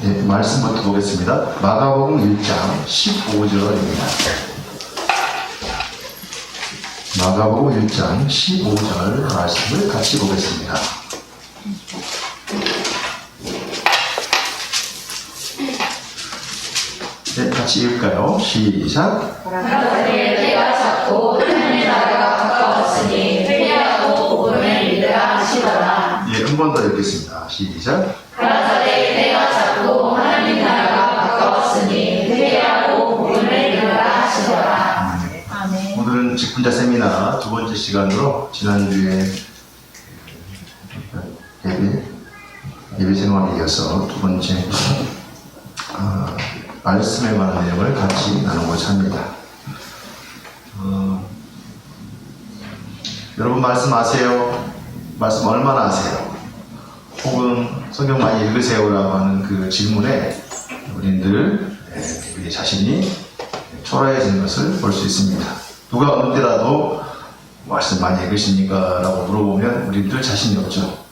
예, 말씀부터 보겠습니다. 마가복음 1장 15절입니다. 마가복음 1장 15절 말씀을 같이 보겠습니다. 네, 같이 읽을까요? 시작. 가라사대 때가 찼고 하나님의 나라가 가까웠으니 회개하고 복음을 믿으라 하시더라. 예, 한 번 더 읽겠습니다. 시작. 가라사대 때가 찼고 하나님 나라가 가까웠으니 회개하고 복음을 믿으라 하시더라. 아멘. 오늘은 직분자 세미나 두 번째 시간으로 지난주에 예배 생활에 이어서 두 번째 말씀에 관한 내용을 같이 나누고자 합니다. 여러분 말씀 아세요? 말씀 얼마나 아세요? 혹은 성경 많이 읽으세요라고 하는 그 질문에 우리는 우리 자신이 초라해진 것을 볼 수 있습니다. 누가 언제라도 말씀 많이 읽으십니까? 라고 물어보면 우리들 자신이 없죠.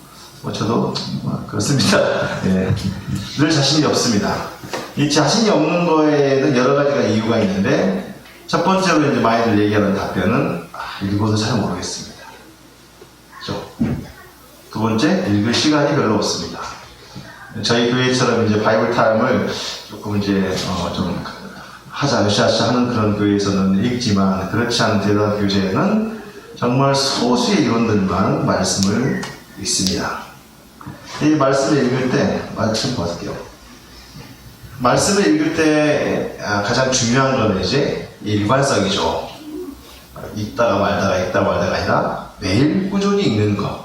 저도 그렇습니다. 예. 늘 자신이 없습니다. 이 자신이 없는 거에는 여러 가지가 이유가 있는데, 첫 번째로 이제 많이들 얘기하는 답변은 읽어도 잘 모르겠습니다. 그렇죠? 두 번째, 읽을 시간이 별로 없습니다. 저희 교회처럼 이제 바이블 타임을 조금 이제 좀 하자 으쌰으쌰 하는 그런 교회에서는 읽지만, 그렇지 않은 대단 교제에는 정말 소수의 이론들만 말씀을 읽습니다. 이 말씀을 읽을 때 말씀 볼게요. 말씀을 읽을 때 가장 중요한 건 이제 일관성이죠. 읽다가 말다가 아니라 매일 꾸준히 읽는 것.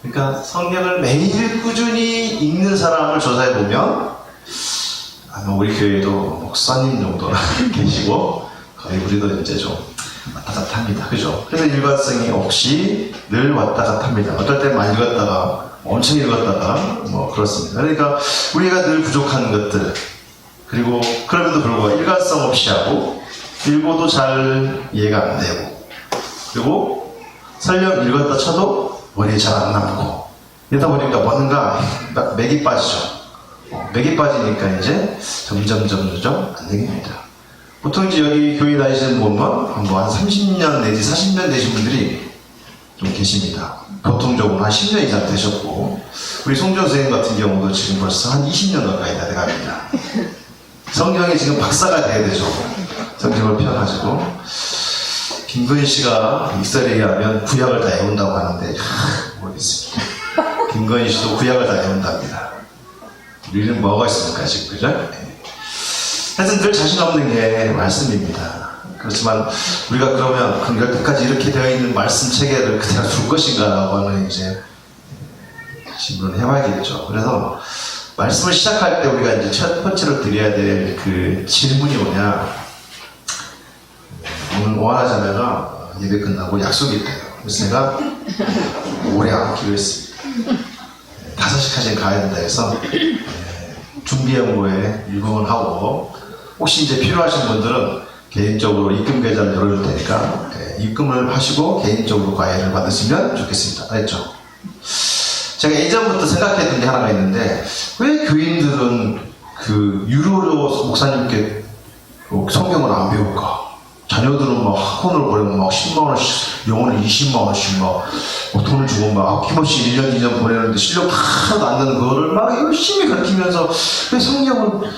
그러니까 성경을 매일 꾸준히 읽는 사람을 조사해 보면 아마 우리 교회도 목사님 정도나 계시고 거의 우리도 이제 좀 왔다 갔다 합니다. 그죠? 그래서 일관성이 없이 늘 왔다 갔다 합니다. 어떨 때 많이 읽었다가 엄청 읽었다가 뭐 그렇습니다. 그러니까 우리가 늘 부족한 것들, 그리고 그럼에도 불구하고 일관성 없이 하고 읽어도 잘 이해가 안 되고, 그리고 설령 읽었다 쳐도 머리에 잘 안 남고, 이러다 보니까 뭔가 맥이 빠지죠. 맥이 빠지니까 이제 점점 안 되게 됩니다. 보통 이제 여기 교회 다니시는 분은 뭐 한 30년 내지 40년 되신 분들이 좀 계십니다. 보통적으로 한 10년 이상 되셨고, 우리 송정 선생님 같은 경우도 지금 벌써 한 20년 가까이 다 돼갑니다. 성경이 지금 박사가 돼야 되죠. 성경을 펴가지고. 김건희 씨가 익설에 의하면 구약을 다 외운다고 하는데, 모르겠습니다. 김건희 씨도 구약을 다 외운답니다. 우리는 뭐가 있습니까, 지금, 그죠? 하여튼 늘 자신 없는 게 말씀입니다. 그렇지만 우리가 그러면 그럼 여태까지 이렇게 되어 있는 말씀 체계를 그대로 둘 것인가라고 하는 이제 질문을 해봐야겠죠. 그래서 말씀을 시작할 때 우리가 이제 첫 번째로 드려야 될 그 질문이 뭐냐, 오늘 오하나자매가 예배 끝나고 약속이 있대요. 그래서 제가 오래 앉기로 했습니다. 5시까지 가야 된다 해서 준비연구에 일본을 하고, 혹시 이제 필요하신 분들은 개인적으로 입금 계좌를 열어줄 테니까 입금을 하시고 개인적으로 과외를 받으시면 좋겠습니다. 알겠죠? 제가 예전부터 생각했던 게 하나가 있는데, 왜 교인들은 그 유료로 목사님께 성경을 안 배울까? 자녀들은 막 학원을 보내면 막 10만원씩, 영어는 20만원씩 막 돈을 주고 막 아낌없이 1년, 2년 보내는데 실력 하나도 안 되는 그거를 막 열심히 가르치면서 왜 성경을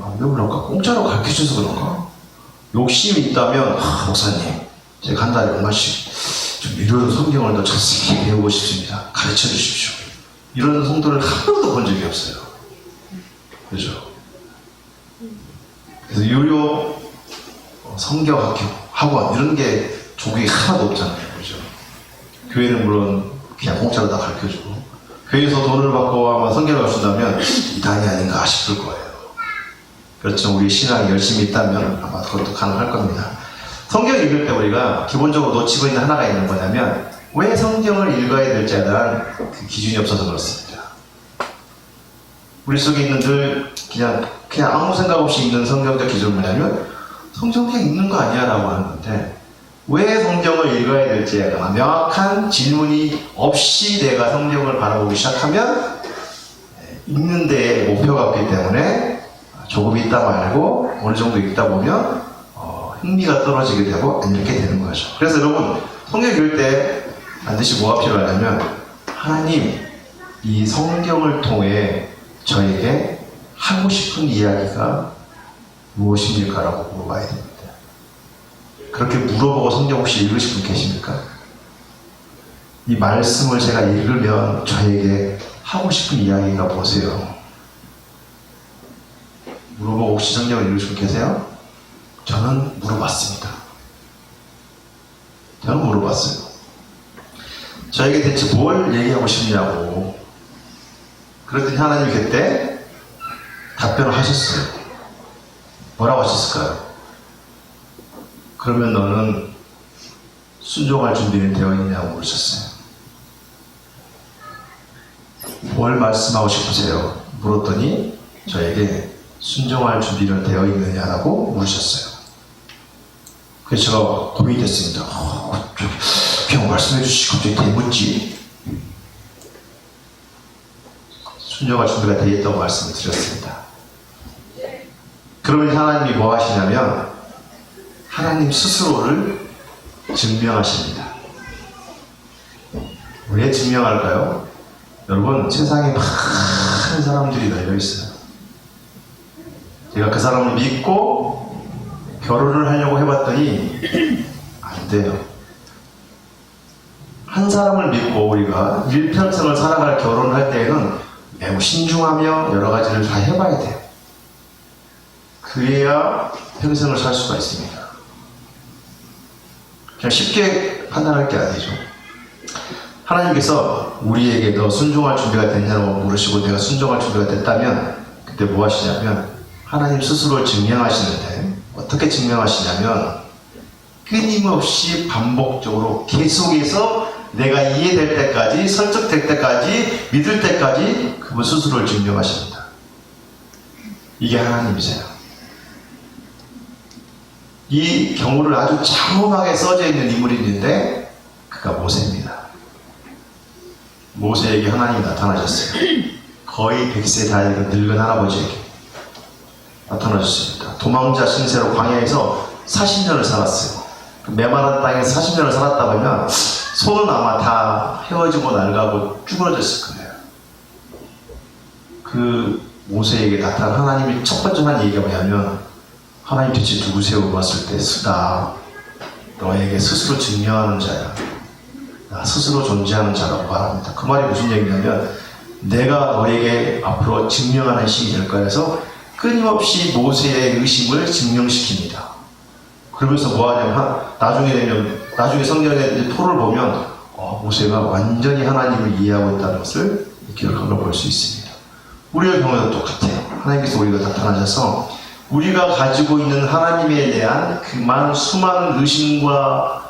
안 배우려까? 공짜로 가르쳐줘서 그런가? 욕심이 있다면, 목사님, 제가 한 달에 얼마씩 좀 유료로 성경을 더 자세히 배우고 싶습니다. 가르쳐 주십시오. 이런 성도를 한 번도 본 적이 없어요. 그죠? 그래서 유료 성경학교, 학원, 이런 게 조국이 하나도 없잖아요. 그죠? 교회는 물론 그냥 공짜로 다 가르쳐주고, 교회에서 돈을 받고 아마 성경을 가르친다면 이단이 아닌가 싶을 거예요. 그렇죠. 우리 신앙이 열심히 있다면 아마 그것도 가능할 겁니다. 성경 읽을 때 우리가 기본적으로 놓치고 있는 하나가 있는 거냐면, 왜 성경을 읽어야 될지에 대한 그 기준이 없어서 그렇습니다. 우리 속에 있는 늘 그냥 아무 생각 없이 읽는 성경적 기준은 뭐냐면, 성경 그냥 읽는 거 아니야 라고 하는 건데, 왜 성경을 읽어야 될지에 대한 명확한 질문이 없이 내가 성경을 바라보기 시작하면 읽는데 목표가 없기 때문에 조금 읽다 말고 어느 정도 읽다 보면 흥미가 떨어지게 되고 안 읽게 되는 거죠. 그래서 여러분 성경 읽을 때 반드시 뭐가 필요하냐면 하나님 이 성경을 통해 저에게 하고 싶은 이야기가 무엇입니까라고 물어봐야 됩니다. 그렇게 물어보고 성경 혹시 읽으신 분 계십니까? 이 말씀을 제가 읽으면 저에게 하고 싶은 이야기가 뭐세요? 물어보고 혹시 성경을 읽으신 분 계세요? 저는 물어봤습니다. 저는 물어봤어요. 저에게 대체 뭘 얘기하고 싶냐고. 그랬더니 하나님이 그때 답변을 하셨어요. 뭐라고 하셨을까요? 그러면 너는 순종할 준비는 되어 있냐고 물으셨어요. 뭘 말씀하고 싶으세요? 물었더니 저에게 순종할 준비는 되어 있느냐라고 물으셨어요. 그래서 제가 고민이 됐습니다. 그냥 말씀해 주시고 갑자기 대묻지? 순종할 준비가 되어 있다고 말씀을 드렸습니다. 그러면 하나님이 뭐 하시냐면 하나님 스스로를 증명하십니다. 왜 증명할까요? 여러분 세상에 많은 사람들이 널려있어요. 제가 그 사람을 믿고 결혼을 하려고 해봤더니 안 돼요. 한 사람을 믿고 우리가 일평생을 살아갈 결혼을 할 때에는 매우 신중하며 여러 가지를 다 해봐야 돼요. 그래야 평생을 살 수가 있습니다. 그냥 쉽게 판단할 게 아니죠. 하나님께서 우리에게 너 순종할 준비가 됐냐고 물으시고 내가 순종할 준비가 됐다면 그때 뭐 하시냐면 하나님 스스로를 증명하시는데 어떻게 증명하시냐면 끊임없이 반복적으로 계속해서 내가 이해될 때까지 설득될 때까지 믿을 때까지 그분 스스로를 증명하십니다. 이게 하나님이세요. 이 경우를 아주 장엄하게 써져 있는 인물이 있는데 그가 모세입니다. 모세에게 하나님이 나타나셨어요. 거의 100세 다 익은 늙은 할아버지에게 나타나셨습니다. 도망자 신세로 광야에서 40년을 살았어요. 그 메마른 땅에서 40년을 살았다 보면 손은 아마 다 헤어지고 낡아고 쭈그러졌을 거예요. 그 모세에게 나타난 하나님이 첫 번째 한 얘기가 뭐냐면 하나님 대체 누구세요? 물었을 때 나 너에게 스스로 증명하는 자야. 나 스스로 존재하는 자라고 말합니다. 그 말이 무슨 얘기냐면 내가 너에게 앞으로 증명하는 신이 될 거야 해서 끊임없이 모세의 의심을 증명시킵니다. 그러면서 뭐 하냐면 나중에 성경의 토를 보면 모세가 완전히 하나님을 이해하고 있다는 것을 기억하고 볼 수 있습니다. 우리의 경우도 똑같아요. 하나님께서 우리가 나타나셔서 우리가 가지고 있는 하나님에 대한 그 수많은 의심과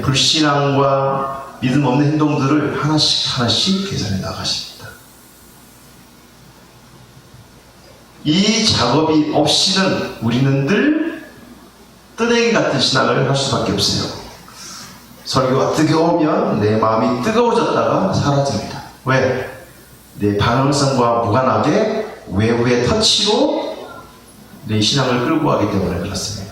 불신앙과 믿음 없는 행동들을 하나씩 개선해 나가십니다. 이 작업이 없이는 우리는 늘 뜨내기 같은 신앙을 할 수밖에 없어요. 설교가 뜨거우면 내 마음이 뜨거워졌다가 사라집니다. 왜? 내 방향성과 무관하게 외부의 터치로 내 신앙을 끌고 가기 때문에 그렇습니다.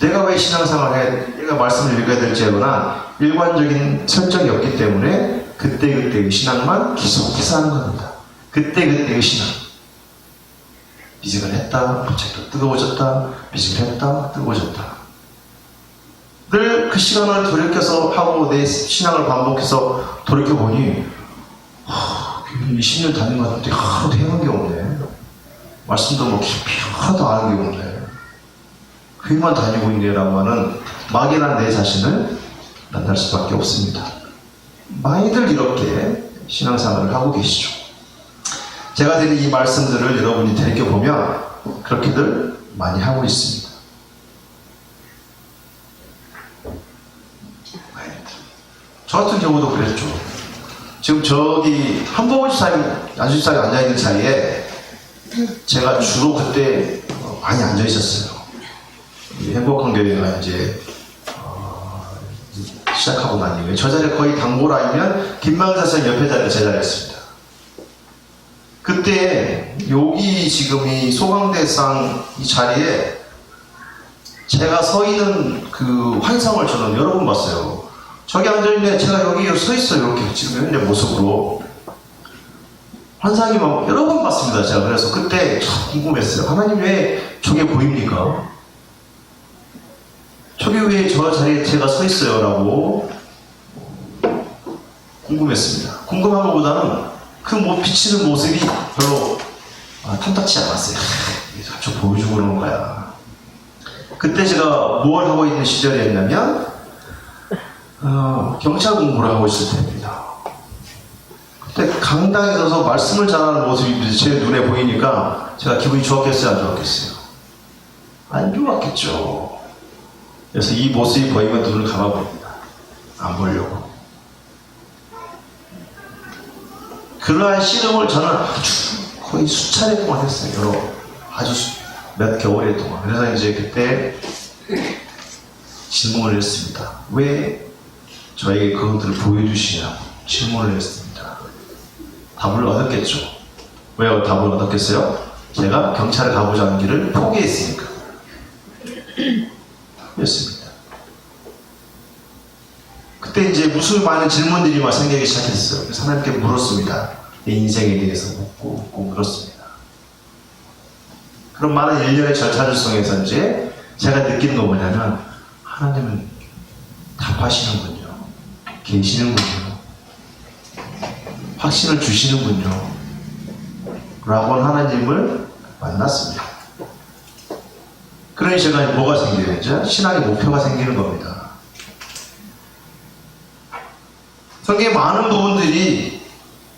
내가 왜 신앙생활에 내가 말씀을 읽어야 될지 알거나 일관적인 설정이 없기 때문에 그때그때의 신앙만 계속해서 하는 겁니다. 그때그때의 신앙. 비직을 했다, 갑자기 또 뜨거워졌다, 비직을 했다, 뜨거워졌다. 늘 그 시간을 돌이켜서 하고 내 신앙을 반복해서 돌이켜보니 20년 다닌 것 같은데 하나도 해본 게 없네. 말씀도 뭐 깊이 하나도 아는 게 없네. 회만 다니고 있네라고 하는 막연한 내 자신을 만날 수밖에 없습니다. 많이들 이렇게 신앙생활을 하고 계시죠. 제가 드린 이 말씀들을 여러분이 되새겨보면 그렇게들 많이 하고 있습니다. 저 같은 경우도 그랬죠. 지금 저기 한복원 안수집사에 앉아있는 자리에 제가 주로 그때 많이 앉아 있었어요. 행복한 교회가 이제 시작하고 난 이후에 저 자리에 거의 당보라이면 김만사 선생 옆에 자리에 제 자리였습니다. 그때 여기 지금 이 소강대상 이 자리에 제가 서 있는 그 환상을 저는 여러 번 봤어요. 저기 앉아있는데 제가 여기 서 있어요. 이렇게 지금 현재 모습으로. 환상이 막 여러 번 봤습니다. 제가 그래서 그때 참 궁금했어요. 하나님 왜 저게 보입니까? 저게 왜 저 자리에 제가 서 있어요? 라고 궁금했습니다. 궁금한 것보다는 그 비치는 모습이 별로 탐탁치 않았어요. 저 보여주고 그러는 거야. 그때 제가 뭘 하고 있는 시절이었냐면 경찰 공부를 하고 있을 때입니다. 그때 강당에 서서 말씀을 전하는 모습이 제 눈에 보이니까 제가 기분이 좋았겠어요? 안 좋았겠어요? 안 좋았겠죠. 그래서 이 모습이 보이면 눈을 감아봅니다. 안 보려고. 그러한 씨름을 저는 거의 수차례 동안 했어요. 몇 개월 동안. 그래서 이제 그때 질문을 했습니다. 왜 저에게 그것들을 보여주시냐고 질문을 했습니다. 답을 얻었겠죠. 왜 답을 얻었겠어요? 제가 경찰에 가보자는 길을 포기했으니까. 였습니다. 그때 이제 무수히 많은 질문들이 막 생기기 시작했어요. 그래서 하나님께 물었습니다. 내 인생에 대해서 묻고 물었습니다. 그런 많은 일련의 절차를 통해서 이제 제가 느끼는 거 뭐냐면 하나님은 답하시는군요. 계시는군요. 확신을 주시는군요. 라고 하나님을 만났습니다. 그러니 제가 뭐가 생기는지 신앙의 목표가 생기는 겁니다. 성경의 많은 부분들이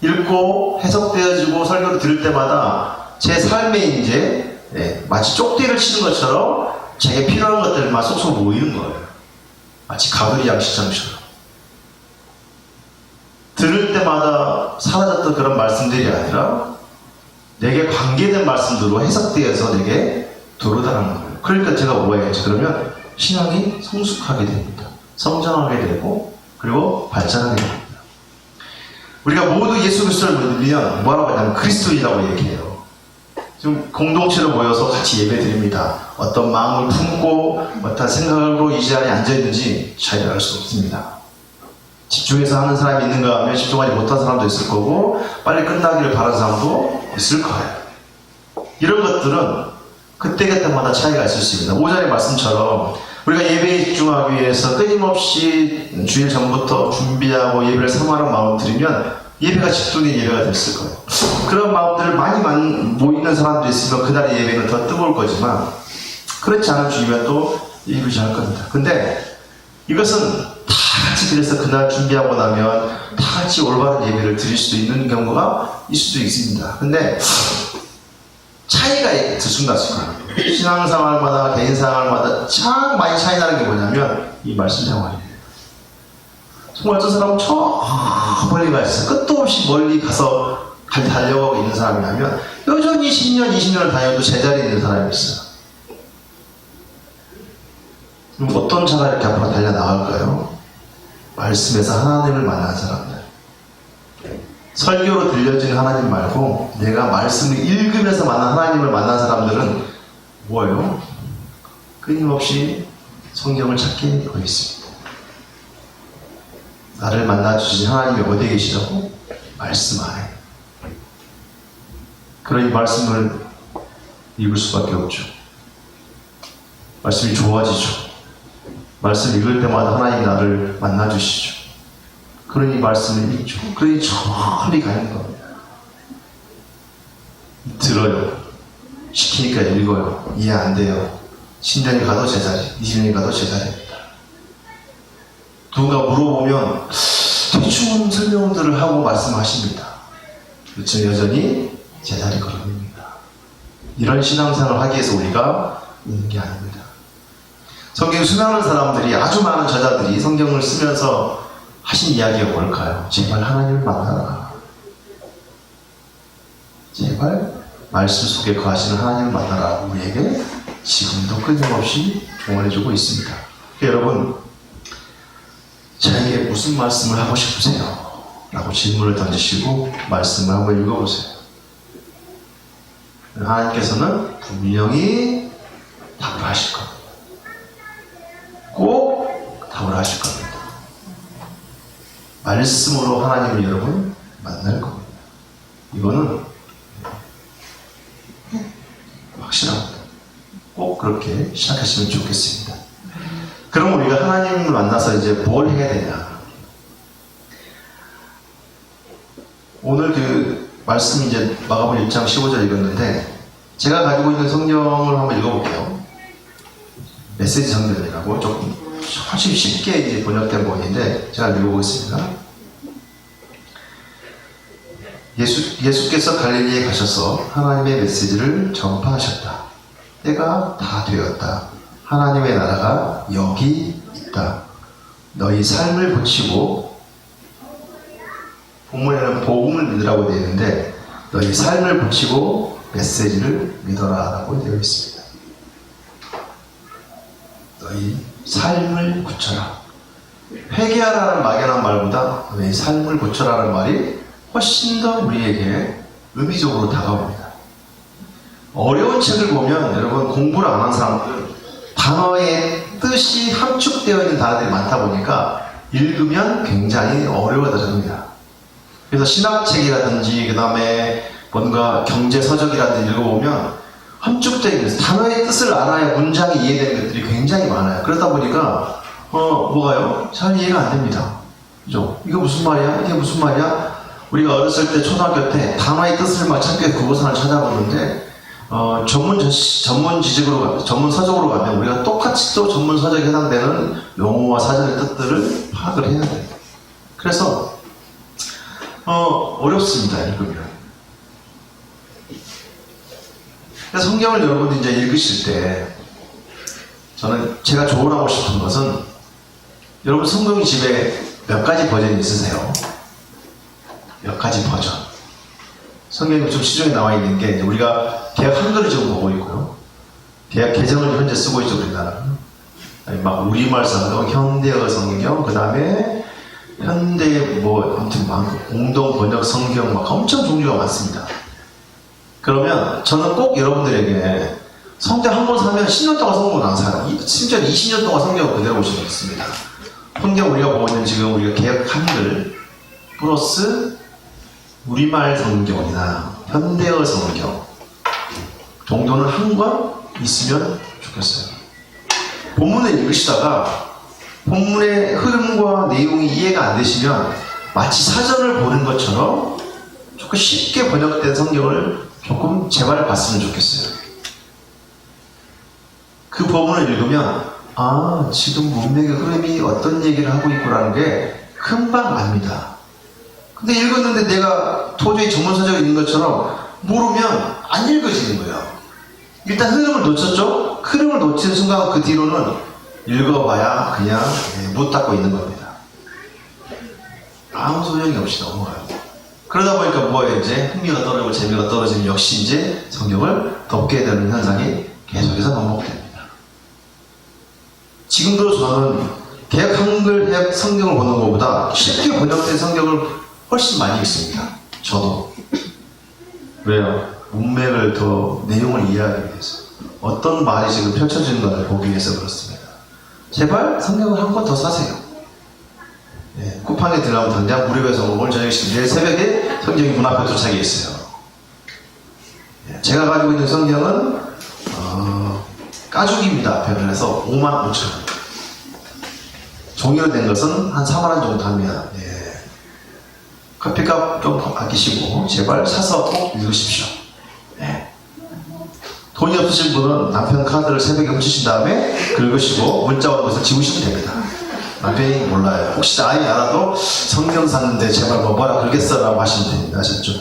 읽고 해석되어지고 설교를 들을 때마다 제 삶에 이제 마치 쪽대를 치는 것처럼 제게 필요한 것들만 쏙쏙 모이는 거예요. 마치 가두리 양식장처럼. 들을 때마다 사라졌던 그런 말씀들이 아니라 내게 관계된 말씀들로 해석되어서 내게 들어오다는 거예요. 그러니까 제가 뭐 해야지? 그러면 신앙이 성숙하게 됩니다. 성장하게 되고 그리고 발전하게 됩니다. 우리가 모두 예수 그리스도를 믿으면 뭐라고 하냐면 그리스도인이라고 얘기해요. 지금 공동체로 모여서 같이 예배 드립니다. 어떤 마음을 품고 어떤 생각으로 이 자리에 앉아있는지 잘 알 수 없습니다. 집중해서 하는 사람이 있는가 하면 집중하지 못한 사람도 있을 거고 빨리 끝나기를 바라는 사람도 있을 거예요. 이런 것들은 그때그때마다 차이가 있을 수 있습니다. 5절의 말씀처럼 우리가 예배에 집중하기 위해서 끊임없이 주일 전부터 준비하고 예배를 사모하는 마음을 들이면 예배가 집중된 예배가 됐을 거예요. 그런 마음들을 많이 모이는 사람들이 있으면 그날의 예배는 더 뜨거울 거지만 그렇지 않은 주이면 또 예배를 할 겁니다. 근데 이것은 다 같이 그래서 그날 준비하고 나면 다 같이 올바른 예배를 드릴 수도 있는 경우가 있을 수도 있습니다. 근데 차이가 들쑥날쑥합니다. 신앙생활마다 개인생활마다 참 많이 차이 나는 게 뭐냐면 이 말씀 생활이에요. 정말 어떤 사람은 저 멀리 가 있어요. 끝도 없이 멀리 가서 달려가고 있는 사람이라면 여전히 10년, 20년을 다녀도 제자리에 있는 사람이 있어요. 그럼 어떤 자가 이렇게 앞으로 달려나갈까요? 말씀에서 하나님을 만난 사람들. 설교로 들려진 하나님 말고 내가 말씀을 읽으면서 만난 하나님을 만난 사람들은 뭐예요? 끊임없이 성경을 찾게 되어 있습니다. 나를 만나주신 하나님이 어디에 계시다고? 말씀 안에. 그러니 말씀을 읽을 수밖에 없죠. 말씀이 좋아지죠. 말씀 읽을 때마다 하나님이 나를 만나주시죠. 그러니 말씀을 읽죠. 그러니 천리 가는 겁니다. 들어요. 시키니까 읽어요. 이해 안 돼요. 10년이 가도 제자리, 20년이 가도 제자리입니다. 누군가 물어보면 대충 설명들을 하고 말씀하십니다. 그렇죠. 여전히 제자리 걸음입니다. 이런 신앙생활을 하기 위해서 우리가 있는 게 아닙니다. 성경 수많은 사람들이, 아주 많은 저자들이 성경을 쓰면서 하신 이야기가 뭘까요? 제발 하나님을 만나라. 제발 말씀 속에 거하시는 하나님을 만나라. 우리에게 지금도 끊임없이 조언해주고 있습니다. 여러분, 저에게 무슨 말씀을 하고 싶으세요? 라고 질문을 던지시고 말씀을 한번 읽어보세요. 하나님께서는 분명히 답을 하실 겁니다. 꼭 답을 하실 겁니다. 말씀으로 하나님을 여러분 만날 겁니다. 이거는 확실합니다. 꼭 그렇게 시작하시면 좋겠습니다. 그럼 우리가 하나님을 만나서 이제 뭘 해야 되냐? 오늘 그 말씀 이제 마가복음 1장 15절 읽었는데 제가 가지고 있는 성경을 한번 읽어볼게요. 메시지 성경이라고 조금 훨씬 쉽게 이제 번역된 본인데 제가 읽어보겠습니다. 예수께서 갈릴리에 가셔서 하나님의 메시지를 전파하셨다. 때가 다 되었다. 하나님의 나라가 여기 있다. 너희 삶을 고치고, 본문에는 복음을 믿으라고 되어 있는데 너희 삶을 고치고 메시지를 믿어라 라고 되어 있습니다. 너희 삶을 고쳐라. 회개하라는 막연한 말보다 너희 삶을 고쳐라는 말이 훨씬 더 우리에게 의미적으로 다가옵니다. 어려운 책을 보면 여러분 공부를 안 한 사람들은 단어의 뜻이 함축되어 있는 단어들이 많다 보니까 읽으면 굉장히 어려워집니다. 그래서 신학책이라든지 그 다음에 뭔가 경제서적이라든지 읽어보면 함축되어 있는 단어의 뜻을 알아야 문장이 이해되는 것들이 굉장히 많아요. 그러다 보니까 뭐가요? 잘 이해가 안 됩니다. 그죠? 이거 무슨 말이야? 이게 무슨 말이야? 우리가 어렸을 때 초등학교 때 단어의 뜻을 막 찾기 위해서 국어선을 찾아보는데 전문 지식으로 전문 서적으로 가면 우리가 똑같이 또 전문 서적에 해당되는 용어와 사전의 뜻들을 파악을 해야 돼요. 그래서 어렵습니다. 읽으면. 그래서 성경을 여러분들이 이제 읽으실 때 저는 제가 조언하고 싶은 것은 여러분 성경 집에 몇 가지 버전이 있으세요? 몇 가지 버전. 성경이 좀 시중에 나와 있는 게 우리가 개역 한글을 지금 보고 있고요. 개역 개정을 현재 쓰고 있죠, 우리나라는. 막 우리말 성경, 현대어 성경, 그 다음에 현대 아무튼 공동 번역 성경 막 엄청 종류가 많습니다. 그러면 저는 꼭 여러분들에게 성경 한 권 사면 10년 동안 성경을 안 사요. 심지어 20년 동안 성경을 그대로 보실 수 있습니다. 성경 우리가 보고 있는 지금 우리가 개역 한글 플러스 우리말 성경이나 현대어 성경 정도는 한 권 있으면 좋겠어요. 본문을 읽으시다가 본문의 흐름과 내용이 이해가 안 되시면 마치 사전을 보는 것처럼 조금 쉽게 번역된 성경을 조금 제발 봤으면 좋겠어요. 그 본문을 읽으면 지금 문맥의 흐름이 어떤 얘기를 하고 있구라는 게 금방 압니다. 근데 읽었는데 내가 도저히 전문서적에 있는 것처럼 모르면 안 읽어지는 거예요. 일단 흐름을 놓쳤죠? 흐름을 놓친 순간 그 뒤로는 읽어봐야 그냥 못 닫고 있는 겁니다. 아무 소용이 없이 넘어가요. 그러다 보니까 뭐예요? 이제 흥미가 떨어지고 재미가 떨어지면 역시 이제 성경을 덮게 되는 현상이 계속해서 반복됩니다. 지금도 저는 개역 한글 해역 성경을 보는 것보다 쉽게 번역된 성경을 훨씬 많이 읽습니다. 저도. 왜요? 문맥을 더 내용을 이해하기 위해서 어떤 말이 지금 펼쳐지는가를 보기 위해서 그렇습니다. 제발 성경을 한 권 더 사세요. 쿠팡에 들어가면 당장 무료에서 오늘 저녁 내일 새벽에 성경이 문 앞에 도착해 있어요. 제가 가지고 있는 성경은 까죽입니다. 앞에 해서 55,000원. 종이로 된 것은 한 4만원 정도 합니다. 커피값 좀 아끼시고 제발 사서 꼭 읽으십시오. 돈이 없으신 분은 남편 카드를 새벽에 훔치신 다음에 긁으시고 문자 온 것을 지우시면 됩니다. 남편이 몰라요. 혹시 아예 알아도 성경 샀는데 제발 뭐라 긁겠어 라고 하시면 됩니다. 아셨죠?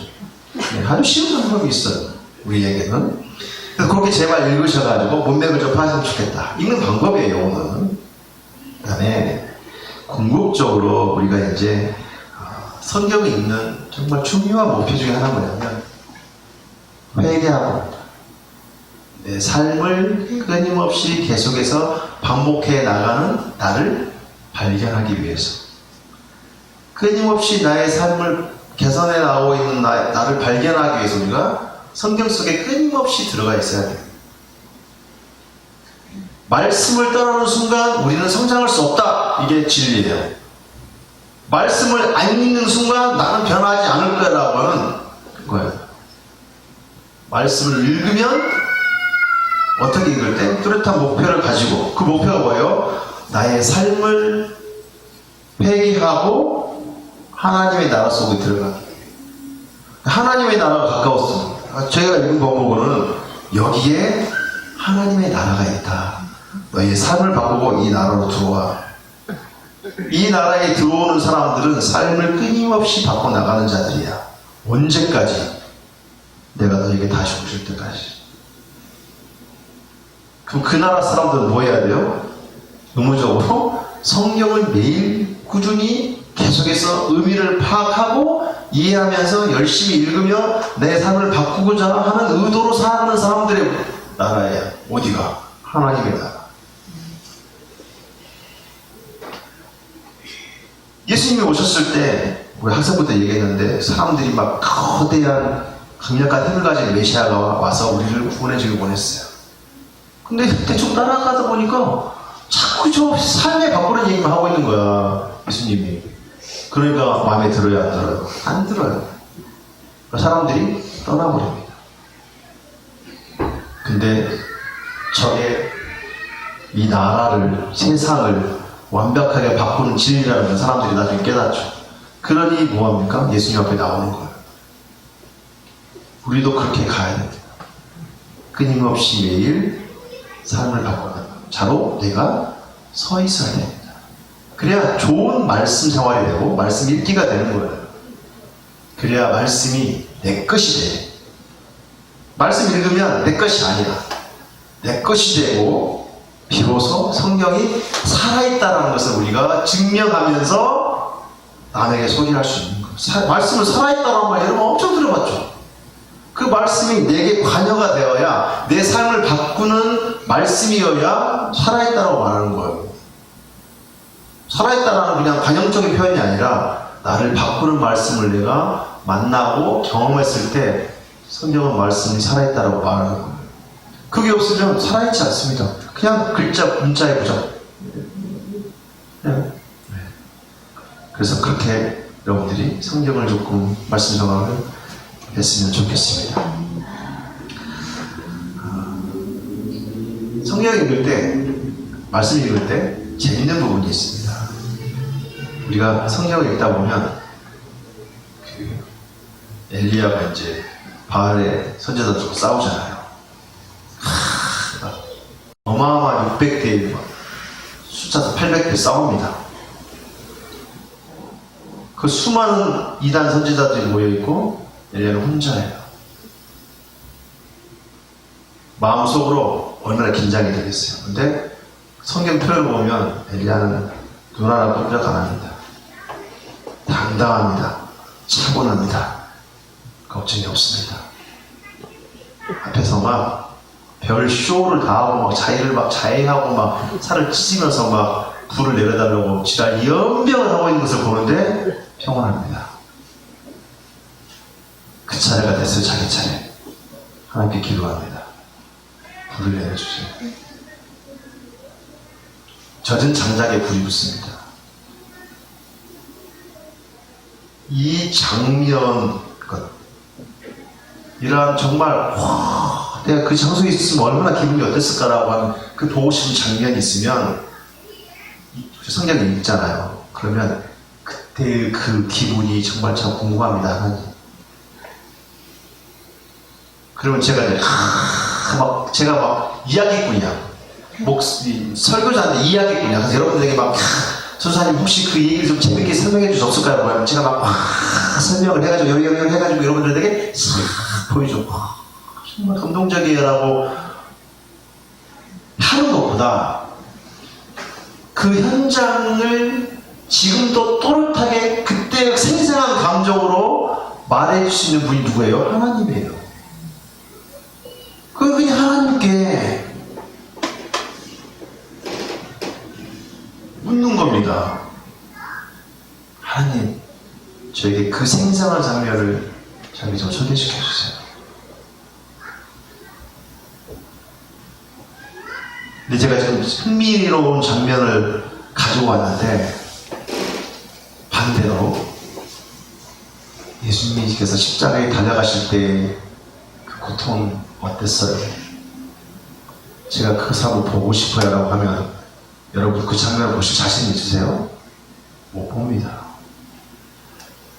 아주 쉬운 방법이 있어요. 우리에게는. 그래서 그렇게 제발 읽으셔가지고 문맥을 좀 파셨으면 좋겠다. 읽는 방법이에요. 오늘. 그 다음에 궁극적으로 우리가 이제 성경에 있는 정말 중요한 목표 중에 하나가 뭐냐면 회개하고 내 삶을 끊임없이 계속해서 반복해 나가는 나를 발견하기 위해서 끊임없이 나의 삶을 개선해 나가고 있는 나를 발견하기 위해서 우리가 성경 속에 끊임없이 들어가 있어야 돼요. 말씀을 떠나는 순간 우리는 성장할 수 없다. 이게 진리예요. 말씀을 안 읽는 순간 나는 변하지 않을 거라고 하는 거예요. 말씀을 읽으면 어떻게 읽을 때? 뚜렷한 목표를 가지고, 그 목표가 뭐예요? 나의 삶을 회개하고 하나님의 나라 속에 들어가기. 하나님의 나라가 가까웠습니다. 제가 읽은 법목은 여기에 하나님의 나라가 있다. 너의 삶을 바꾸고 이 나라로 들어와. 이 나라에 들어오는 사람들은 삶을 끊임없이 바꿔나가는 자들이야. 언제까지? 내가 너에게 다시 오실 때까지. 그럼 그 나라 사람들은 뭐 해야 돼요? 의무적으로 성경을 매일 꾸준히 계속해서 의미를 파악하고 이해하면서 열심히 읽으며 내 삶을 바꾸고자 하는 의도로 사는 사람들의 나라예요. 어디가? 하나님의 나라. 예수님이 오셨을 때 우리 학생부터 얘기했는데 사람들이 막 거대한 강력한 힘을 가진 메시아가 와서 우리를 구원해 주길 원했어요. 근데 대충 따라가다 보니까 자꾸 저 삶에 바꾸는 얘기만 하고 있는 거야, 예수님이. 그러니까 마음에 들어요, 안 들어요? 안 들어요. 사람들이 떠나버립니다. 근데 저의 이 나라를, 세상을 완벽하게 바꾸는 진리라는 걸 사람들이 나중에 깨닫죠. 그러니 뭐합니까? 예수님 앞에 나오는 거예요. 우리도 그렇게 가야 됩니다. 끊임없이 매일 삶을 바꿔나가는 자로 내가 서 있어야 됩니다. 그래야 좋은 말씀 생활이 되고 말씀 읽기가 되는 거예요. 그래야 말씀이 내 것이 돼. 말씀 읽으면 내 것이 아니라 내 것이 되고 비로소 성경이 살아있다는 것을 우리가 증명하면서 남에게 소개할 수 있는 거예요. 말씀을 살아있다는 말 여러분 엄청 들어봤죠? 그 말씀이 내게 관여가 되어야 내 삶을 바꾸는 말씀이어야 살아있다고 말하는 거예요. 살아있다라는 그냥 관용적인 표현이 아니라 나를 바꾸는 말씀을 내가 만나고 경험했을 때 성경은 말씀이 살아있다고 말하는 거예요. 그게 없으면 살아있지 않습니다. 그냥 글자, 문자의 부정. 그래서 그렇게 여러분들이 성경을 조금 말씀 정함을 했으면 좋겠습니다. 성경 읽을 때, 말씀 읽을 때 재밌는 부분이 있습니다. 우리가 성경을 읽다 보면 엘리야가 이제 바알의 선지자들과 싸우잖아요. 어마어마한 600대 1, 숫자도 800대 싸웁니다. 그 수많은 이단 선지자들이 모여있고 엘리야는 혼자예요. 마음속으로 얼마나 긴장이 되겠어요. 근데 성경 표현을 보면 엘리야는 눈 하나 꼼짝 안 합니다. 당당합니다. 차분합니다. 걱정이 없습니다. 앞에서 막 별 쇼를 다 하고 막 자의를 막 자해하고 막 살을 찢으면서 막 불을 내려달라고 지랄 연병을 하고 있는 것을 보는데 평온합니다. 그 차례가 됐어요. 자기 차례. 하나님께 기도합니다. 불을 내려주세요. 젖은 장작에 불이 붙습니다. 이 장면, 이러한 정말 내가 그 장소에 있으면 얼마나 기분이 어땠을까라고 하는 그 보고 싶은 장면이 있으면 성경에 읽잖아요. 그러면 그때 그 기분이 정말 참 궁금합니다. 하나님. 그러면 제가 이제 제가 막 이야기꾼이야. 설교자인데 이야기꾼이야. 그래서 여러분들에게 막 전사님 혹시 그 얘기를 좀 재밌게 설명해 줄 수 없을까요? 그러면 제가 막 설명을 해가지고 여기 해가지고 여러분들에게 보여줘. 정말 감동적이에요라고 하는 것보다 그 현장을 지금도 또렷하게 그때 생생한 감정으로 말해줄 수 있는 분이 누구예요? 하나님이에요. 그냥 하나님께 묻는 겁니다. 하나님, 저에게 그 생생한 장면을 저에게 좀 소개시켜 주세요. 근데 제가 지금 흥미로운 장면을 가지고 왔는데, 반대로 예수님께서 십자가에 달려가실 때 그 고통 어땠어요? 제가 그 사람을 보고 싶어요 라고 하면 여러분 그 장면을 보실 자신 있으세요? 못 봅니다.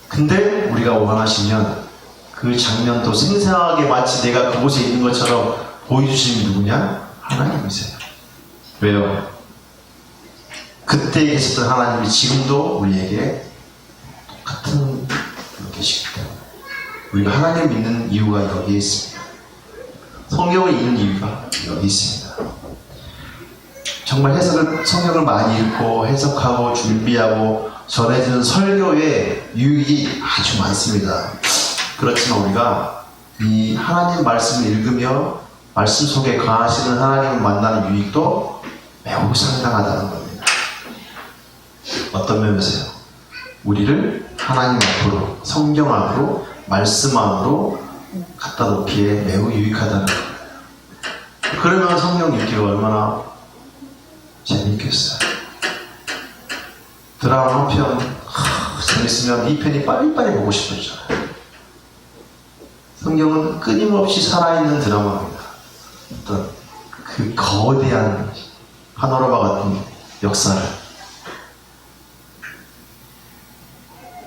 근데 우리가 원하시면 그 장면도 생생하게 마치 내가 그곳에 있는 것처럼 보여주시는 누구냐? 하나님이세요. 왜요? 그때 계셨던 하나님이 지금도 우리에게 똑같은 분이 계시기 때문에 우리가 하나님 믿는 이유가 여기에 있습니다. 성경을 읽는 이유가 여기 있습니다. 정말 성경을 많이 읽고 해석하고 준비하고 전해지는 설교의 유익이 아주 많습니다. 그렇지만 우리가 이 하나님 말씀을 읽으며 말씀 속에 거하시는 하나님을 만나는 유익도 매우 상당하다는 겁니다. 어떤 면에서요? 우리를 하나님 앞으로, 성경 앞으로, 말씀 안으로 갖다 놓기에 매우 유익하다는 겁니다. 그러면 성경 읽기가 얼마나 재밌겠어요. 드라마 한 편 재밌으면 이 편이 빨리빨리 보고 싶어지잖아요. 성경은 끊임없이 살아있는 드라마입니다. 어떤 그 거대한 파노라마 같은 역사를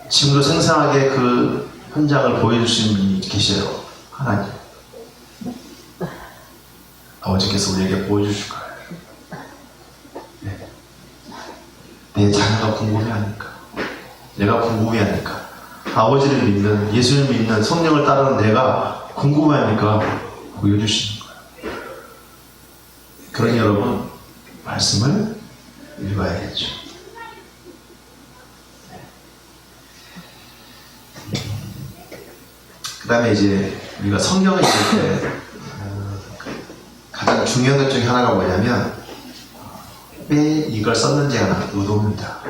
지금도 생생하게 그 현장을 보여주시는 분이 계셔요. 하나님. 아버지께서 우리에게 보여주실 거예요. 네. 내 자녀가 궁금해하니까, 내가 궁금해하니까, 아버지를 믿는, 예수를 믿는, 성령을 따르는 내가 궁금해하니까 보여주시는 거예요. 그러니 여러분, 말씀을 읽어야겠죠. 그 다음에 이제 우리가 성경을 읽을 때 가장 중요한 것 중에 하나가 뭐냐면 왜 이걸 썼는지 하나 의도입니다.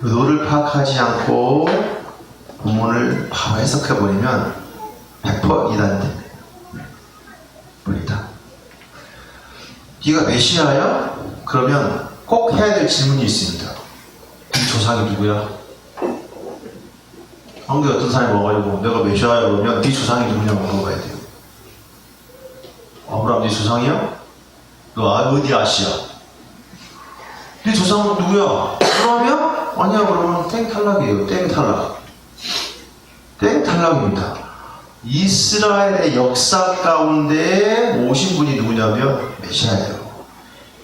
의도를 파악하지 않고 본문을 바로 해석해버리면 100% 이단됩니다. 우리다. 네가 메시아야? 그러면 꼭 해야 될 질문이 있습니다. 이 조상이 누구야? 한국에 어떤 사람이 와가지고 내가 메시아야 그러면 네 조상이 누구냐고 물어봐야 돼요. 아브라함 네 조상이야? 너 어디 아시야? 네 조상은 누구야? 그러면 아니야 그러면 땡 탈락이에요. 땡 탈락. 땡 탈락입니다. 이스라엘의 역사 가운데 오신 분이 누구냐면 메시아예요.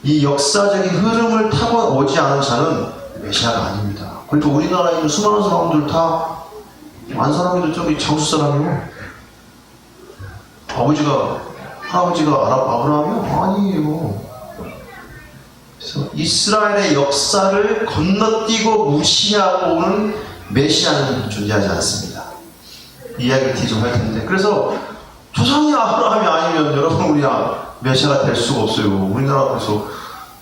이 역사적인 흐름을 타고 오지 않은 자는 메시아가 아닙니다. 그리고 우리나라에 있는 수많은 사람들 다 많은 사람들도 저기 장수 사람이고 할아버지가 아브라함이요? 아니에요. 그래서 이스라엘의 역사를 건너뛰고 무시하고 오는 메시아는 존재하지 않습니다. 이야기 뒤 좀 할 텐데, 그래서 조상이 아브라함이 아니면 여러분 우리 메시아가 될 수가 없어요. 우리나라에서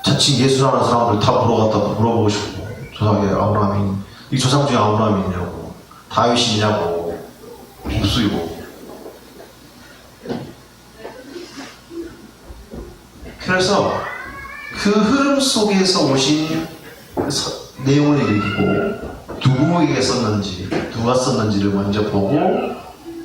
자칭 예수라는 사람들 다 물어갔다 물어보고 싶고, 조상이 아브라함이, 이 조상 중에 아브라함이 있냐고, 다윗이 있냐고, 없어요. 그래서 그 흐름 속에서 오신 내용을 읽고 누구에게 썼는지, 누가 썼는지를 먼저 보고,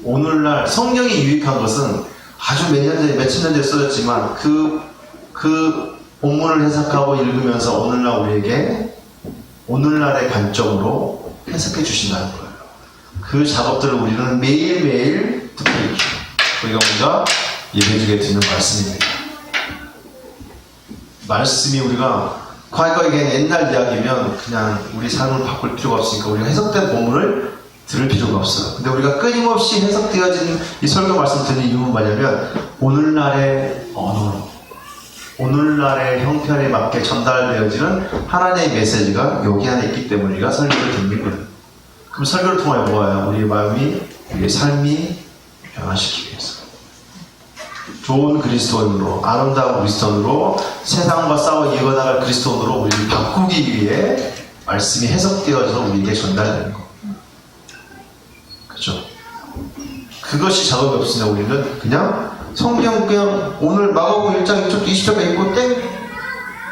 오늘날 성경이 유익한 것은 아주 며칠 년 전에 써졌지만 그 본문을 해석하고 읽으면서 오늘날 우리에게 오늘날의 관점으로 해석해 주신다는 거예요. 그 작업들을 우리는 매일매일 듣고 있죠. 우리가 예배드리게 드리는 말씀입니다. 말씀이 우리가 과거에겐 옛날 이야기면 그냥 우리 삶을 바꿀 필요가 없으니까 우리가 해석된 본문을 들을 필요가 없어요. 근데 우리가 끊임없이 해석되어진 이 설교 말씀 듣는 이유는 뭐냐면 오늘날의 언어로, 오늘날의 형편에 맞게 전달되어지는 하나님의 메시지가 여기 안에 있기 때문에 우리가 설교를 듣는 거예요. 그럼 설교를 통하여 뭐예요? 우리의 마음이, 우리의 삶이 변화시키기 위해서. 좋은 그리스도인으로, 아름다운 그리스도인으로, 세상과 싸워 이겨나갈 그리스도인으로 우리를 바꾸기 위해 말씀이 해석되어서 우리에게 전달되는 것. 그죠? 그것이 작업이 없으면 우리는 그냥 성경 그냥 오늘 마가복음 1장 20절까지 읽고 땡!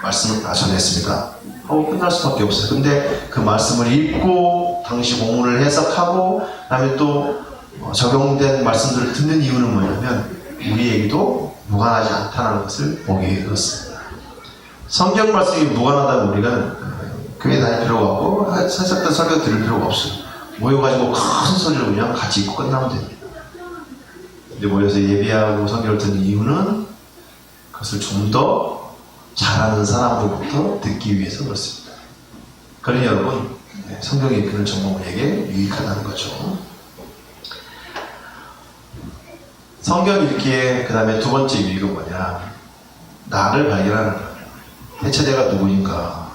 말씀을 다 전했습니다 하고 끝날 수밖에 없어요. 근데 그 말씀을 읽고 당시 본문을 해석하고 그다음에 또 적용된 말씀들을 듣는 이유는 뭐냐면 우리에게도 무관하지 않다는 것을 보기 위해서였습니다. 성경 말씀이 무관하다면 우리가 교회 다닐 필요가 없고 해석된 설교 들을 필요가 없어요. 모여가지고 큰 소리로 그냥 같이 읽고 끝나면 됩니다. 근데 모여서 예배하고 성경을 듣는 이유는 그것을 좀 더 잘하는 사람들부터 듣기 위해서 그렇습니다. 그러니 여러분 성경 읽기는 정말 우리에게 유익하다는 거죠. 성경 읽기에 그 다음에 두 번째 유익은 뭐냐, 나를 발견하는 거예요. 대체 내가 누구인가?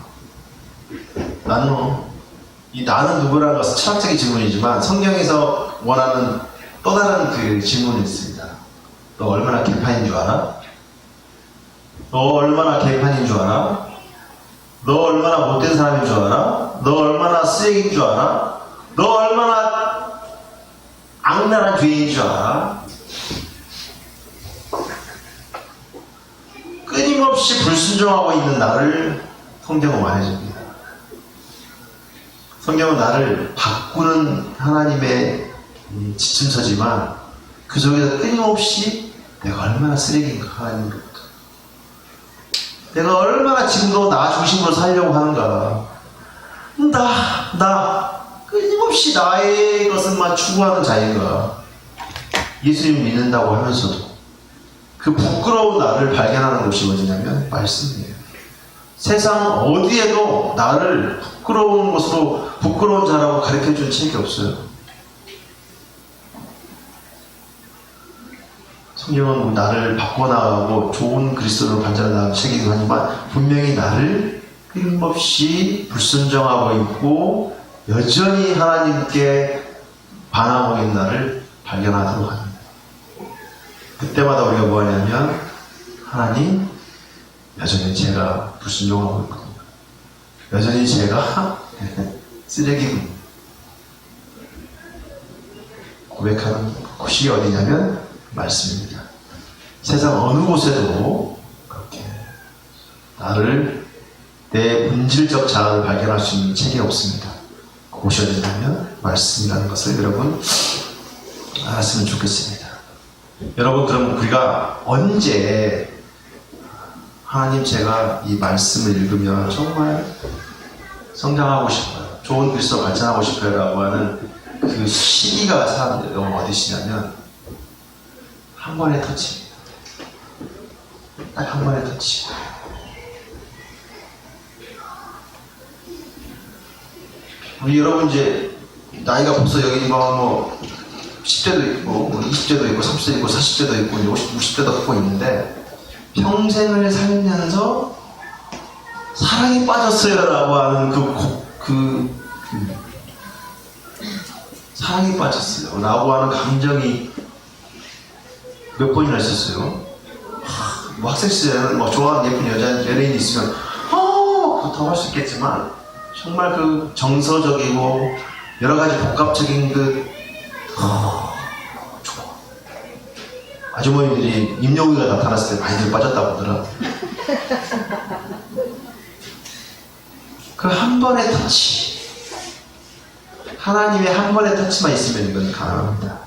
이 나는 누구라는 것은 철학적인 질문이지만 성경에서 원하는 또 다른 그 질문이 있습니다. 너 얼마나 개판인 줄 알아? 너 얼마나 개판인 줄 알아? 너 얼마나 못된 사람인 줄 알아? 너 얼마나 쓰레기인 줄 알아? 너 얼마나 악랄한 죄인 줄 알아? 끊임없이 불순종하고 있는 나를 성경은 말해줍니다. 성경은 나를 바꾸는 하나님의 지침서지만 그 속에서 끊임없이 내가 얼마나 쓰레기인가 하나님으로부터 내가 얼마나 지금도 나 중심으로 살려고 하는가, 나 끊임없이 나의 것을만 추구하는 자인가, 예수님 믿는다고 하면서도 그 부끄러운 나를 발견하는 곳이 어디냐면 말씀이에요. 세상 어디에도 나를 부끄러운 것으로 부끄러운 자라고 가르쳐준 책이 없어요. 성경은 나를 바꿔나가고 좋은 그리스도로 반전해나가는 책이기도 하지만 분명히 나를 끊임없이 불순종하고 있고 여전히 하나님께 반항하고 있는 나를 발견하도록 합니다. 그때마다 우리가 뭐 하냐면 하나님, 여전히 제가 불순종하고 있거든요. 여전히 제가 쓰레기군. 고백하는 곳이 어디냐면 말씀입니다. 세상 어느 곳에도 그렇게 나를 내 본질적 자아를 발견할 수 있는 책이 없습니다. 그곳이 어디냐면 말씀이라는 것을 여러분 알았으면 좋겠습니다. 여러분, 그럼 우리가 언제 하나님, 제가 이 말씀을 읽으면 정말 성장하고 싶어요, 좋은 그리스도 발전하고 싶어요 라고 하는 그 시기가 사람들 어디시냐면 한 번의 터치입니다. 딱 한 번의 터치. 우리 여러분 이제 나이가 벌써 여기 뭐 10대도 있고 뭐 20대도 있고 30대도 있고 40대도 있고 50, 60대도 갖고 있는데 평생을 살면서 사랑에 빠졌어요 라고 하는 사랑에 빠졌어요 라고 하는 감정이 몇 번이나 있었어요. 뭐 학생 시절에는 뭐 좋아하는 예쁜 여자 연예인이 있으면 그렇다고 할 수 있겠지만 정말 그 정서적이고 여러 가지 복합적인 좋아. 아주머니들이 임영웅이가 나타났을 때 많이들 빠졌다고 하더라고요. 그 한 번의 터치, 하나님의 한 번의 터치만 있으면 이건 가능합니다.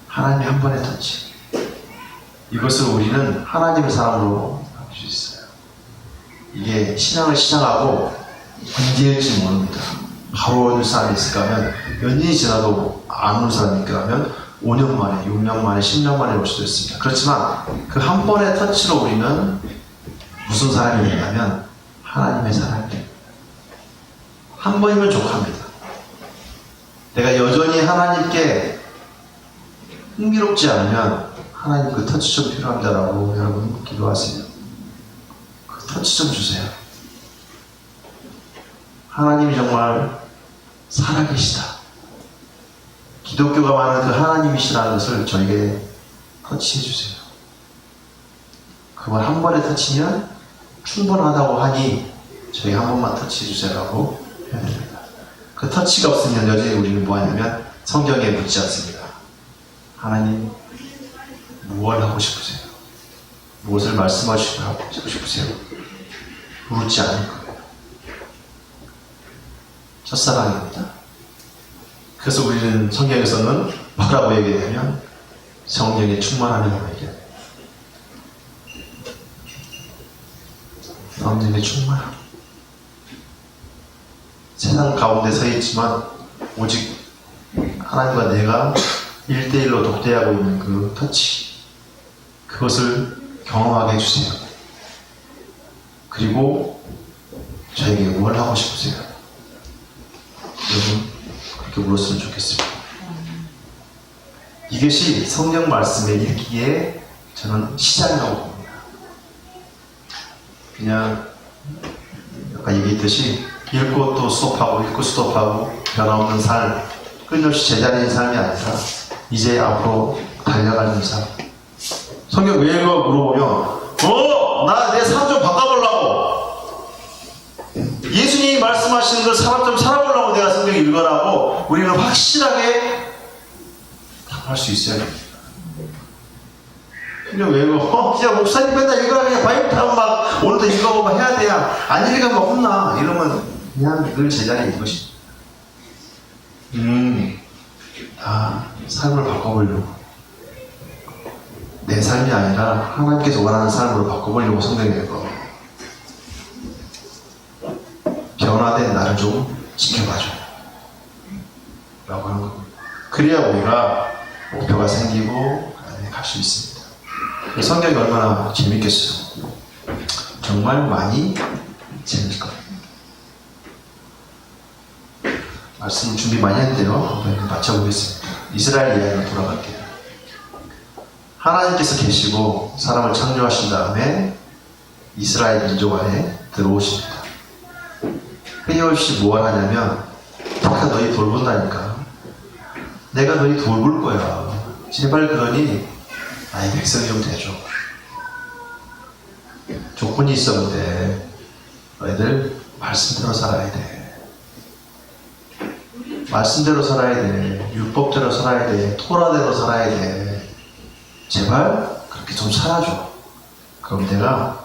하나님의 한 번의 터치, 이것을 우리는 하나님의 사람으로 할 수 있어요. 이게 신앙을 시작하고 언제일지 모릅니다. 바로 올 사람이 있을까 하면 몇 년이 지나도 안 올 사람이 있을까 하면 5년 만에, 6년 만에, 10년 만에 올 수도 있습니다. 그렇지만 그 한 번의 터치로 우리는 무슨 사람이 되냐면 하나님의 사람이에요. 한 번이면 족합니다. 내가 여전히 하나님께 흥미롭지 않으면 하나님 그 터치 좀 필요합니다라고 여러분 기도하세요. 그 터치 좀 주세요. 하나님이 정말 살아계시다, 기독교가 말하는 그 하나님이시라는 것을 저에게 터치해 주세요. 그걸 한 번에 터치면 충분하다고 하니 저에게 한 번만 터치해 주세요라고 해야 됩니다. 그 터치가 없으면 여전히 우리는 뭐 하냐면 성경에 묻지 않습니다. 하나님, 무엇을 하고 싶으세요? 무엇을 말씀하시고 싶으세요? 묻지 않을 거예요. 첫사랑입니다. 그래서 우리는 성경에서는 뭐라고 얘기하냐면 성령에 충만하라고 얘기해요. 성령에 충만함. 세상 가운데 서 있지만 오직 하나님과 내가 1대1로 독대하고 있는 그 터치, 그것을 경험하게 해주세요. 그리고 저에게 뭘 하고 싶으세요? 여러분, 그렇게 물었으면 좋겠습니다. 이것이 성경 말씀의 읽기에 저는 시작이라고 봅니다. 그냥 아까 얘기했듯이 읽고 또 스톱하고 읽고 스톱하고 변화없는 삶, 끊임없이 제자리인 삶이 아니라 이제 앞으로 달려가는 삶. 성경 왜 읽어 물어보면 나 내 삶 좀 바꿔보려고, 예수님이 말씀하시는 걸 사람 좀 살아보려고 내가 성경 읽으라고 우리는 확실하게 답할 수 있어야 됩니다. 그냥 왜 읽어? 그냥 목사님 맨날 읽으라, 그냥 바이블 타고 막 오늘도 읽어보고 해야 돼야, 안 읽으면 혼나 이러면 그냥 늘 제자리에 있는 것이. 삶을 바꿔보려고, 내 삶이 아니라 하나님께서 원하는 삶으로 바꿔보려고 성경에 읽어. 변화된 나를 좀 지켜봐줘 라고 하는 겁니다. 그래야 우리가 목표가 생기고 갈 수 있습니다. 성경이 얼마나 재밌겠어요. 정말 많이 재밌을 거예요. 말씀 준비 많이 했는데요. 맞춰보겠습니다. 이스라엘 이야기로 돌아갈게요. 하나님께서 계시고 사람을 창조하신 다음에 이스라엘 민족 안에 들어오십니다. 끊임없이 뭘 하냐면 내가 너희 돌본다니까, 내가 너희 돌볼 거야, 제발 그러니 나의 백성이 좀 돼줘. 조건이 있었는데 너희들 말씀대로 살아야 돼. 말씀대로 살아야 돼. 율법대로 살아야 돼. 토라대로 살아야 돼. 제발 그렇게 좀 살아줘. 그럼 내가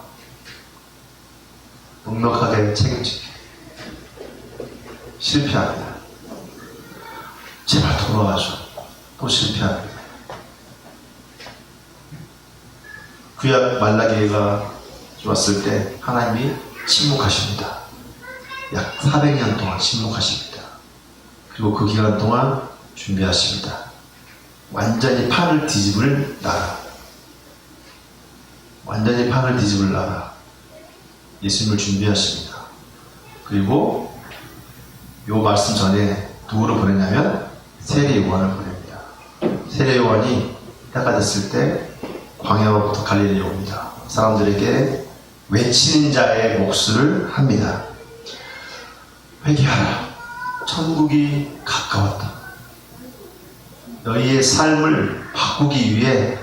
넉넉하게 책임질게. 실패합니다. 제발 돌아와줘. 또 실패합니다. 구약 말라기가 왔을 때 하나님이 침묵하십니다. 약 400년 동안 침묵하십니다. 그리고 그 기간 동안 준비하십니다. 완전히 판을 뒤집을 나라, 완전히 판을 뒤집을 나라, 예수님을 준비하십니다. 그리고 요 말씀 전에 누구를 보냈냐면 세례 요한을 보냅니다. 세례 요한이 때가 됐을 때 광야로부터 갈릴리에 옵니다. 사람들에게 외치는 자의 몫을 합니다. 회개하라, 천국이 가까웠다. 너희의 삶을 바꾸기 위해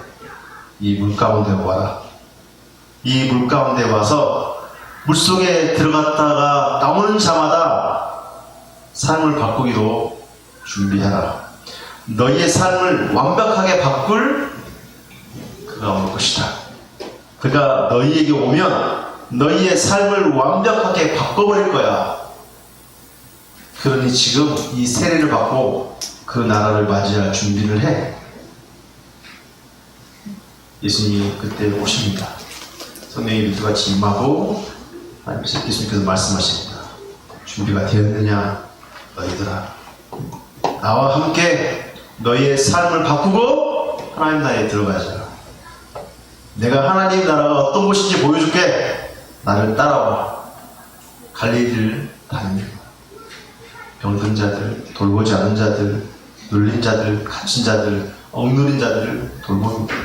이 물 가운데 와라. 이 물 가운데 와서 물속에 들어갔다가 나오는 자마다 삶을 바꾸기로 준비하라. 너희의 삶을 완벽하게 바꿀 그가 올 것이다. 그가 너희에게 오면 너희의 삶을 완벽하게 바꿔버릴 거야. 그러니 지금 이 세례를 받고 그 나라를 맞이할 준비를 해. 예수님이 그때 오십니다. 성령의 빛같이 임하고 예수님께서 말씀하십니다. 준비가 되었느냐 너희들아, 나와 함께 너희의 삶을 바꾸고 하나님 나라에 들어가자. 내가 하나님 나라가 어떤 곳인지 보여줄게. 나를 따라와. 갈릴리를 다닙니다. 병든 자들, 돌보지 않은 자들, 눌린 자들, 갇힌 자들, 억누린 자들을 돌봅니다.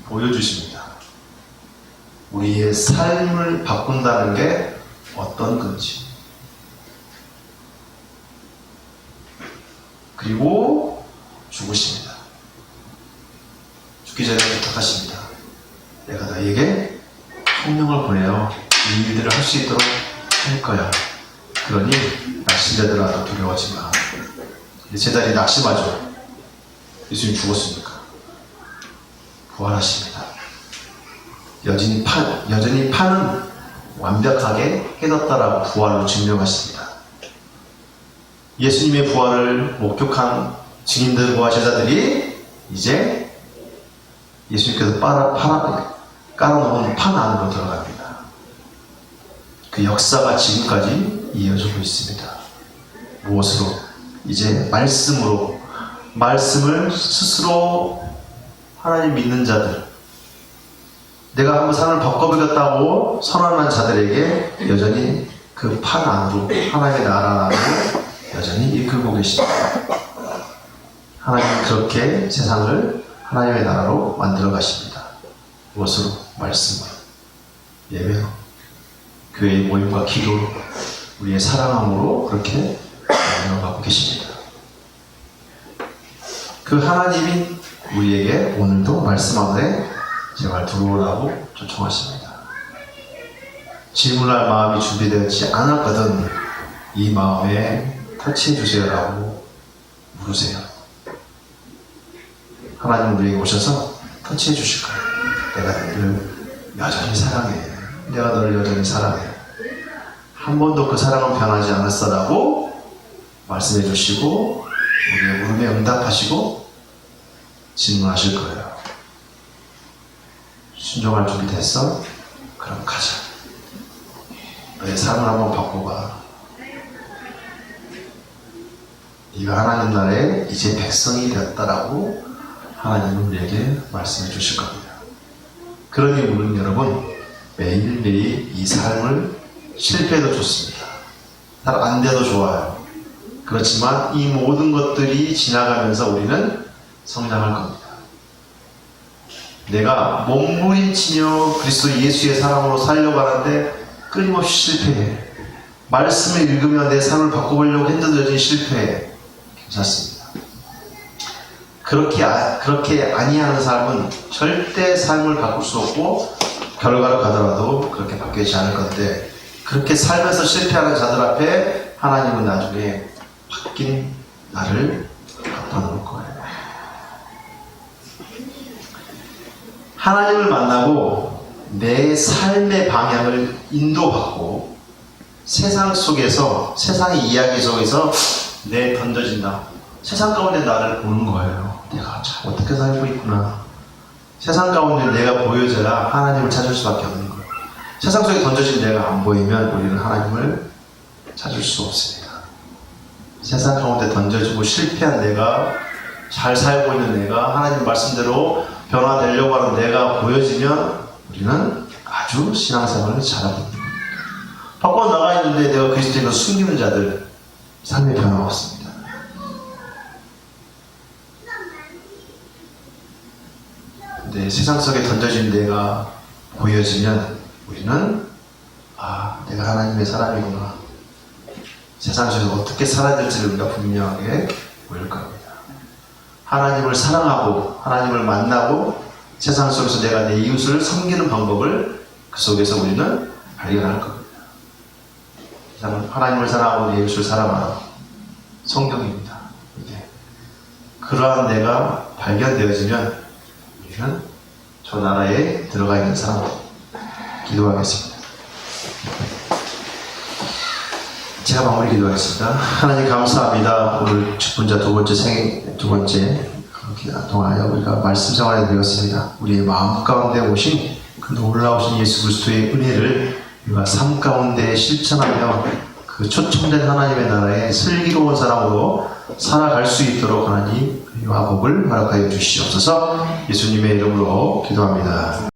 보여주십니다. 우리의 삶을 바꾼다는 게 어떤 건지. 그리고 죽으십니다. 죽기 전에 부탁하십니다. 내가 너에게 성령을 보내어 이 일들을 할 수 있도록 할 거야. 그러니 낙심되더라도 두려워하지 마. 제자리 낙심하죠. 예수님 죽었으니까. 부활하십니다. 여전히 판은 완벽하게 깨졌다라고 부활로 증명하십니다. 예수님의 부활을 목격한 증인들과 제자들이 이제 예수님께서 깔아놓은 판 안으로 들어갑니다. 그 역사가 지금까지 이어지고 있습니다. 무엇으로? 이제 말씀으로, 말씀을 스스로 하나님 믿는 자들, 내가 한번 삶을 바꿔보겠다고 선언한 자들에게 여전히 그 판 안으로, 하나님의 나라 안으로 여전히 이끌고 계십니다. 하나님은 그렇게 세상을 하나님의 나라로 만들어 가십니다. 무엇으로? 말씀으로, 예배로, 교회의 모임과 기도로, 우리의 사랑함으로 그렇게 만들어가고 계십니다. 그 하나님이 우리에게 오늘도 말씀 안에 제발 들어오라고 초청하십니다. 질문할 마음이 준비되지 않았거든 이 마음에 터치해 주세요라고 물으세요. 하나님 우리에게 오셔서 터치해 주실 거예요. 내가 너를 여전히 사랑해. 내가 너를 여전히 사랑해. 한 번도 그 사랑은 변하지 않았어라고 말씀해 주시고 우리의 물음에 응답하시고 질문하실 거예요. 순종할 준비 됐어? 그럼 가자. 너의 삶을 한번 바꿔봐. 네가 하나님 나라에 이제 백성이 되었다라고 하나님은 우리에게 말씀해 주실 겁니다. 그러니 우리는 여러분 매일매일 이 삶을 실패해도 좋습니다. 잘 안 돼도 좋아요. 그렇지만 이 모든 것들이 지나가면서 우리는 성장할 겁니다. 내가 몸부림치며 그리스도 예수의 사랑으로 살려고 하는데 끊임없이 실패해. 말씀을 읽으며 내 삶을 바꿔보려고 했는데 여전히 실패해. 괜찮습니다. 그렇게 아니하는 삶은 절대 삶을 바꿀 수 없고 결과를 가더라도 그렇게 바뀌지 않을 건데 그렇게 살면서 실패하는 자들 앞에 하나님은 나중에 바뀐 나를 갖다 놓을 거예요. 하나님을 만나고 내 삶의 방향을 인도받고 세상 속에서 세상의 이야기 속에서 내 던져진다. 세상 가운데 나를 보는 거예요. 내가 참 어떻게 살고 있구나. 세상 가운데 내가 보여져야 하나님을 찾을 수밖에 없는 거예요. 세상 속에 던져진 내가 안 보이면 우리는 하나님을 찾을 수 없습니다. 세상 가운데 던져지고 실패한 내가, 잘 살고 있는 내가, 하나님 말씀대로 변화되려고 하는 내가 보여지면 우리는 아주 신앙생활을 잘하고 있는 겁니다. 밖으로 나가 있는데 내가 그리스도인을 숨기는 자들 삶의 변화가 없습니다. 근데 세상 속에 던져진 내가 보여지면 우리는 내가 하나님의 사람이구나. 세상 속에서 어떻게 살아야 될지를 우리가 분명하게 보일 겁니다. 하나님을 사랑하고 하나님을 만나고 세상 속에서 내가 내 이웃을 섬기는 방법을 그 속에서 우리는 발견할 겁니다. 하나님을 사랑하고 내 이웃을 사랑하라. 성경입니다. 그러한 내가 발견되어지면 우리는 저 나라에 들어가 있는 사람 기도하겠습니다. 제가 마무리 기도하겠습니다. 하나님 감사합니다. 오늘 직분자 두 번째 통하여 우리가 말씀 생활에 되었습니다. 우리의 마음 가운데 오신 그 놀라우신 예수 그리스도의 은혜를 우리가 삶 가운데 실천하며 그 초청된 하나님의 나라에 슬기로운 사람으로 살아갈 수 있도록 하나님 유아복을 허락하여 주시옵소서. 예수님의 이름으로 기도합니다.